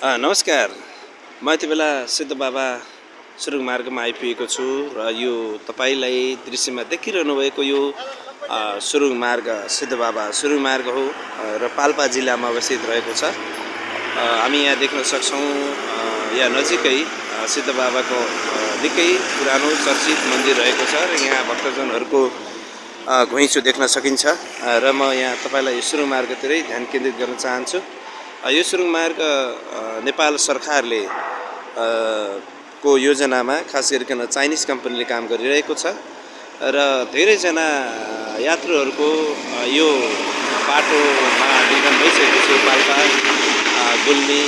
नमस्कार। म यति बेला सिद्ध बाबा सुरुङ मार्गमा आइपुगेको छु र यो तपाईलाई दृश्यमा देखिरहनु भएको यो सुरुङ मार्ग सिद्ध बाबा सुरुङ मार्ग हो र पाल्पा जिल्लामा अवस्थित रहेको छ। हामी यहाँ देख्न सक्छौं यहाँ नजिकै सिद्ध बाबाको निकै पुरानो चर्चित मन्दिर रहेको छ र यहाँ भक्तजनहरूको घुइँचो देख्न सकिन्छ र म यहाँ तपाईलाई सुरुङ मार्गतिरै ध्यान केन्द्रित गर्न चाहन्छु। यो सुरुङ मार्ग नेपाल सरकारले को योजनामा खास गरिकन चाइनिज कम्पनीले काम गरिरहेको छ र धेरैजना यात्रुहरूको यो बाटोमा निधन भइसकेको छ। पाल्पा गुल्मी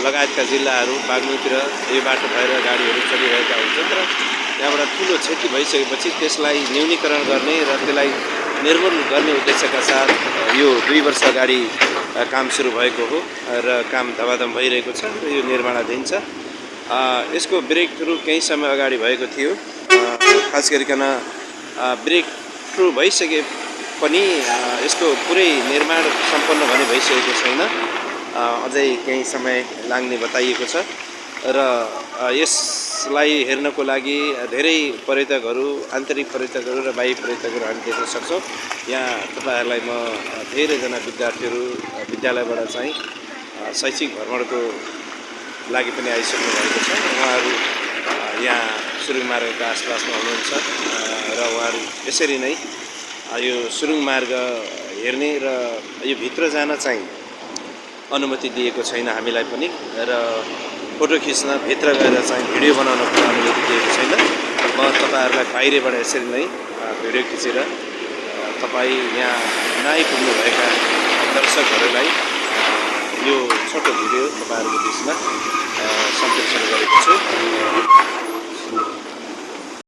लगायतका जिल्लाहरू बागलुङतिर यो बाटो भएर गाडीहरू चलिरहेका हुन्छन् र त्यहाँबाट ठुलो क्षति भइसकेपछि त्यसलाई न्यूनीकरण गर्ने र त्यसलाई निर्मूल गर्ने उद्देश्यका साथ यो 2 वर्ष अगाडि काम सुरु भएको हो र काम धमाधम भइरहेको छ र यो निर्माणाधीन छ। यसको ब्रेक थ्रु केही समय अगाडि भएको थियो। खास गरिकन ब्रेक थ्रु भइसके पनि यसको पुरै निर्माण सम्पन्न भने भइसकेको छैन। अझै केही समय लाग्ने बताइएको छ र यसलाई हेर्नको लागि धेरै पर्यटकहरू आन्तरिक पर्यटकहरू र बाह्य पर्यटकहरू हामी देख्न सक्छौं। यहाँ तपाईहरुलाई म धेरैजना विद्यार्थीहरू विद्यालयबाट चाहिँ शैक्षिक भ्रमणको लागि पनि आइसक्नु भएको छ। उहाँहरू यहाँ सुरुङ मार्गका आसपासमा हुनुहुन्छ र उहाँहरू यसरी नै यो सुरुङ मार्ग हेर्ने र यो भित्र जान चाहिँ अनुमति दिएको छैन हामीलाई पनि र फोटो खिच्न भित्र गएर चाहिँ भिडियो बनाउन पनि अनुमति दिएको छैन। म तपाईहरुलाई बाहिरबाट यसरी नै भिडियो खिचेर तपाई यहाँ नआइपुग्नु भएका दर्शकहरूलाई यो छोटो भिडियो तपाईहरुको बीचमा सम्प्रेषण गरेको छु।